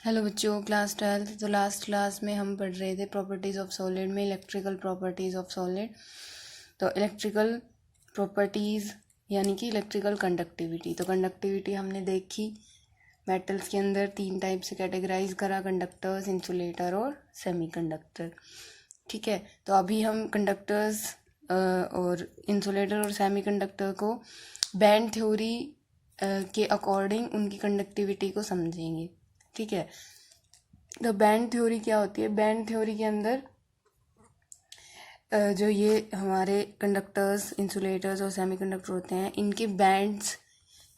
Hello बच्चों, class 12। तो last class में हम पढ़ रहे थे प्रॉपर्टीज़ ऑफ सॉलिड में इलेक्ट्रिकल प्रॉपर्टीज़ ऑफ सॉलिड। तो इलेक्ट्रिकल प्रॉपर्टीज़ यानी कि इलेक्ट्रिकल कंडक्टिविटी। तो कंडक्टिविटी हमने देखी, मेटल्स के अंदर 3 टाइप से कैटेगराइज करा, कंडक्टर्स, इंसुलेटर और सेमीकंडक्टर। ठीक है, तो अभी हम कंडक्टर्स और इंसुलेटर और सेमीकंडक्टर को बैंड थ्योरी के अकॉर्डिंग उनकी कंडक्टिविटी को समझेंगे। ठीक है, तो बैंड थ्योरी क्या होती है? बैंड थ्योरी के अंदर जो ये हमारे कंडक्टर्स, इंसुलेटर्स और सेमीकंडक्टर होते हैं, इनके बैंड्स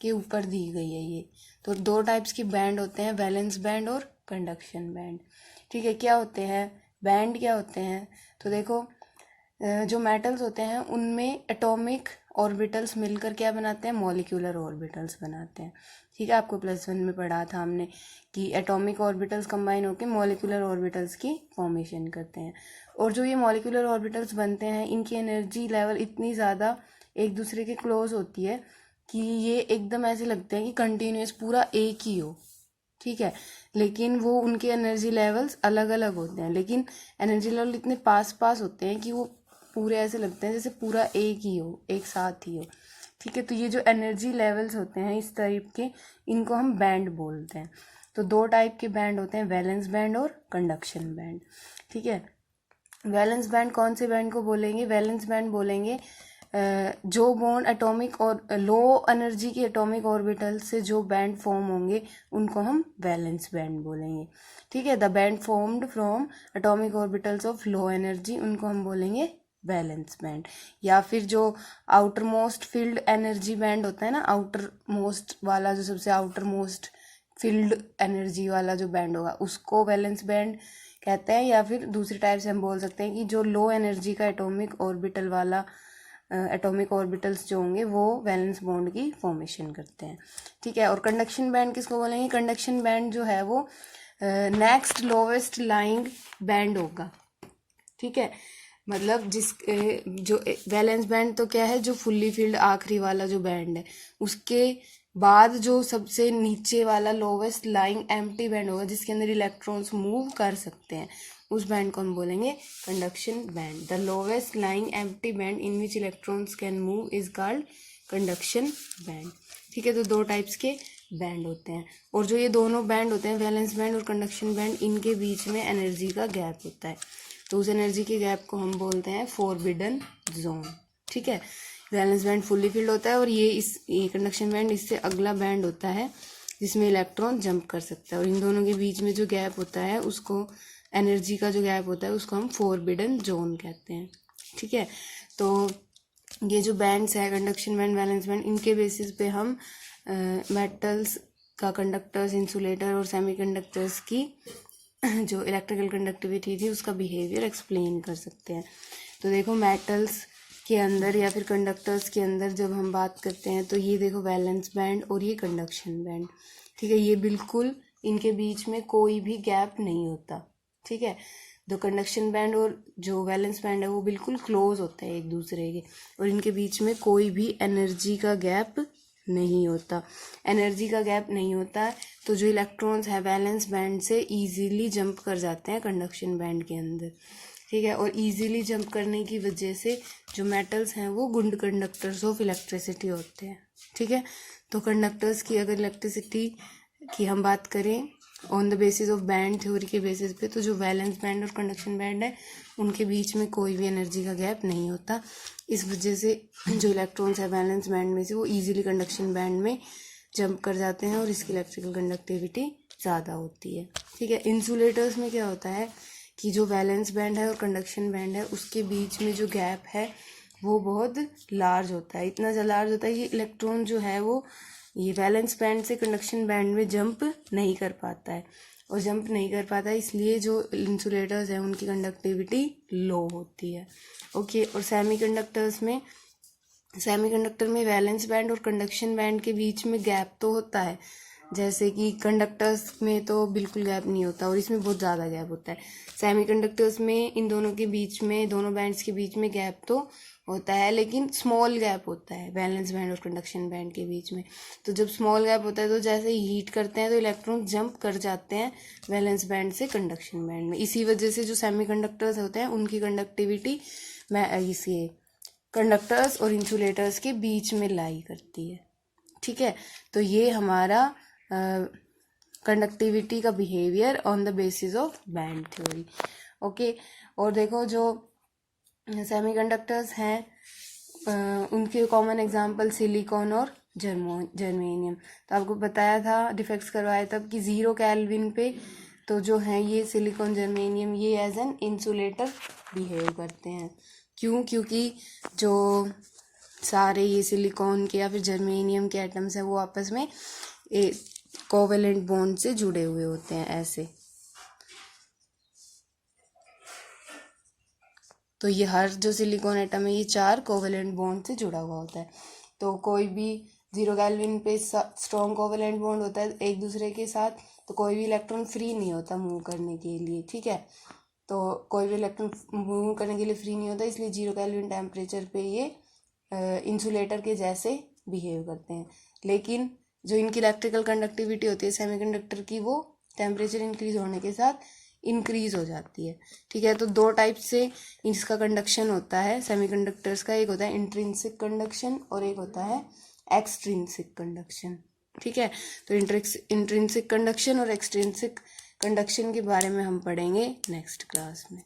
के ऊपर दी गई है ये। तो 2 टाइप्स के बैंड होते हैं, वैलेंस बैंड और कंडक्शन बैंड। ठीक है, क्या होते हैं बैंड? क्या होते हैं? तो देखो, जो मेटल्स होते हैं उनमें एटॉमिक ऑर्बिटल्स मिलकर क्या बनाते हैं? मॉलिक्यूलर ऑर्बिटल्स बनाते हैं। ठीक है, आपको +1 में पढ़ा था हमने कि एटॉमिक ऑर्बिटल्स कंबाइन होकर मॉलिक्यूलर ऑर्बिटल्स की फॉर्मेशन करते हैं। और जो ये मॉलिक्यूलर ऑर्बिटल्स बनते हैं, इनकी एनर्जी लेवल इतनी ज़्यादा एक दूसरे के क्लोज होती है कि ये एकदम ऐसे लगते हैं कि कंटिन्यूस पूरा एक ही हो। ठीक है, लेकिन वो उनके एनर्जी लेवल्स अलग अलग होते हैं, लेकिन एनर्जी लेवल इतने पास पास होते हैं कि वो पूरे ऐसे लगते हैं जैसे पूरा एक ही हो, एक साथ ही हो। ठीक है, तो ये जो एनर्जी लेवल्स होते हैं इस टाइप के, इनको हम बैंड बोलते हैं। तो 2 टाइप के बैंड होते हैं, वैलेंस बैंड और कंडक्शन बैंड। ठीक है, वैलेंस बैंड कौन से बैंड को बोलेंगे? वैलेंस बैंड बोलेंगे जो बॉन्ड एटॉमिक और लो एनर्जी की एटॉमिक ऑर्बिटल से जो बैंड फॉर्म होंगे उनको हम वैलेंस बैंड बोलेंगे। ठीक है, the band formed from atomic orbitals of low energy, उनको हम बोलेंगे वैलेंस बैंड। या फिर जो outer most field energy band होता है ना, आउटर मोस्ट वाला, जो सबसे आउटर मोस्ट फील्ड एनर्जी वाला जो बैंड होगा उसको वैलेंस बैंड कहते हैं। या फिर दूसरी टाइप से हम बोल सकते हैं कि जो लो एनर्जी का एटॉमिक ऑर्बिटल वाला एटॉमिक ऑर्बिटल्स जो होंगे वो वैलेंस बॉन्ड की फॉर्मेशन करते हैं। ठीक है, और कंडक्शन बैंड किसको बोलेंगे? कंडक्शन बैंड जो है वो नेक्स्ट लोवेस्ट लाइंग बैंड होगा। ठीक है, मतलब जिस जो वैलेंस बैंड तो क्या है, जो फुल्ली फील्ड आखिरी वाला जो बैंड है, उसके बाद जो सबसे नीचे वाला लोवेस्ट लाइंग एम्प्टी बैंड होगा जिसके अंदर इलेक्ट्रॉन्स मूव कर सकते हैं, उस बैंड को हम बोलेंगे conduction band. The lowest lying empty band in which electrons can move is called conduction band. ठीक है, तो 2 टाइप्स के बैंड होते हैं, और जो ये दोनों बैंड होते हैं, वैलेंस बैंड और कंडक्शन बैंड, इनके बीच में एनर्जी का गैप होता है। तो उस एनर्जी के गैप को हम बोलते हैं फॉरबिडन जोन। ठीक है, वैलेंस बैंड फुल्ली फील्ड होता है, और ये कंडक्शन बैंड इससे अगला बैंड होता है जिसमें इलेक्ट्रॉन जंप कर सकता है, और इन दोनों के बीच में जो गैप होता है उसको, एनर्जी का जो गैप होता है उसको हम फॉरबिडन जोन कहते हैं। ठीक है, तो ये जो बैंड्स है, कंडक्शन बैंड, वैलेंस बैंड, इनके बेसिस पे हम मेटल्स का, कंडक्टर्स, इंसुलेटर और सेमीकंडक्टर्स की जो इलेक्ट्रिकल कंडक्टिविटी थी उसका बिहेवियर एक्सप्लेन कर सकते हैं। तो देखो, मेटल्स के अंदर या फिर कंडक्टर्स के अंदर जब हम बात करते हैं तो ये देखो वैलेंस बैंड और ये कंडक्शन बैंड। ठीक है, ये बिल्कुल इनके बीच में कोई भी गैप नहीं होता। ठीक है, तो कंडक्शन बैंड और जो वैलेंस बैंड है वो बिल्कुल क्लोज होते हैं एक दूसरे के, और इनके बीच में कोई भी एनर्जी का गैप नहीं होता। एनर्जी का गैप नहीं होता है तो जो इलेक्ट्रॉन्स है वैलेंस बैंड से इजीली जंप कर जाते हैं कंडक्शन बैंड के अंदर। ठीक है, और इजीली जंप करने की वजह से जो मेटल्स हैं वो गुड कंडक्टर्स ऑफ इलेक्ट्रिसिटी होते हैं। ठीक है, तो कंडक्टर्स की अगर इलेक्ट्रिसिटी की हम बात करें on the basis of band theory के बेसिस पे, तो जो वैलेंस बैंड और कंडक्शन बैंड है उनके बीच में कोई भी एनर्जी का गैप नहीं होता। इस वजह से जो इलेक्ट्रॉन्स है वैलेंस बैंड में से वो इजीली कंडक्शन बैंड में जंप कर जाते हैं, और इसकी इलेक्ट्रिकल कंडक्टिविटी ज़्यादा होती है। ठीक है, इंसुलेटर्स में क्या होता है कि जो वैलेंस बैंड है और कंडक्शन बैंड है उसके बीच में जो गैप है वो बहुत लार्ज होता है, इतना ज़्यादा लार्ज होता है कि इलेक्ट्रॉन जो है वो ये वैलेंस बैंड से कंडक्शन बैंड में जंप नहीं कर पाता है, और जंप नहीं कर पाता है इसलिए जो इंसुलेटर्स हैं उनकी कंडक्टिविटी लो होती है। ओके, और सेमीकंडक्टर में वैलेंस बैंड और कंडक्शन बैंड के बीच में गैप तो होता है, जैसे कि कंडक्टर्स में तो बिल्कुल गैप नहीं होता और इसमें बहुत ज़्यादा गैप होता है। सेमीकंडक्टर्स में इन दोनों के बीच में, दोनों बैंड्स के बीच में गैप तो होता है, लेकिन स्मॉल गैप होता है वैलेंस बैंड और कंडक्शन बैंड के बीच में। तो जब स्मॉल गैप होता है तो जैसे ही हीट करते हैं तो इलेक्ट्रॉन जंप कर जाते हैं वैलेंस बैंड से कंडक्शन बैंड में। इसी वजह से जो सेमीकंडक्टर्स होते हैं उनकी कंडक्टिविटी इसे कंडक्टर्स और इंसुलेटर्स के बीच में लाई करती है। ठीक है, तो ये हमारा कंडक्टिविटी का behaviour on the basis of band theory. Okay, और देखो जो सेमीकंडक्टर्स हैं उनके कॉमन एग्जांपल सिलिकॉन और जर्मेनियम। तो आपको बताया था, डिफेक्ट्स करवाया तब कि 0 केल्विन पे तो जो है ये सिलिकॉन जर्मेनियम ये एज एन इंसुलेटर बिहेव करते हैं। क्यों? क्योंकि जो सारे ये सिलिकॉन के या फिर जर्मेनियम के एटम्स हैं वो आपस में कोवेलेंट बॉन्ड से जुड़े हुए होते हैं ऐसे। तो ये हर जो सिलिकॉन एटम है ये 4 कोवेलेंट बॉन्ड से जुड़ा हुआ होता है। तो कोई भी 0 केल्विन पे स्ट्रॉन्ग कोवेलेंट बॉन्ड होता है एक दूसरे के साथ, तो कोई भी इलेक्ट्रॉन फ्री नहीं होता मूव करने के लिए। ठीक है, तो कोई भी इलेक्ट्रॉन मूव करने के लिए फ्री नहीं होता, इसलिए 0 केल्विन टेम्परेचर पे ये इंसुलेटर के जैसे बिहेव करते हैं। लेकिन जो इनकी इलेक्ट्रिकल कंडक्टिविटी होती है सेमीकंडक्टर की, वो टेम्परेचर इंक्रीज होने के साथ इंक्रीज हो जाती है। ठीक है, तो 2 टाइप से इसका कंडक्शन होता है सेमीकंडक्टर्स का। एक होता है इंट्रिंसिक कंडक्शन और एक होता है एक्सट्रिंसिक कंडक्शन। ठीक है, तो इंट्रिंसिक कंडक्शन और एक्सट्रिंसिक कंडक्शन के बारे में हम पढ़ेंगे नेक्स्ट क्लास में।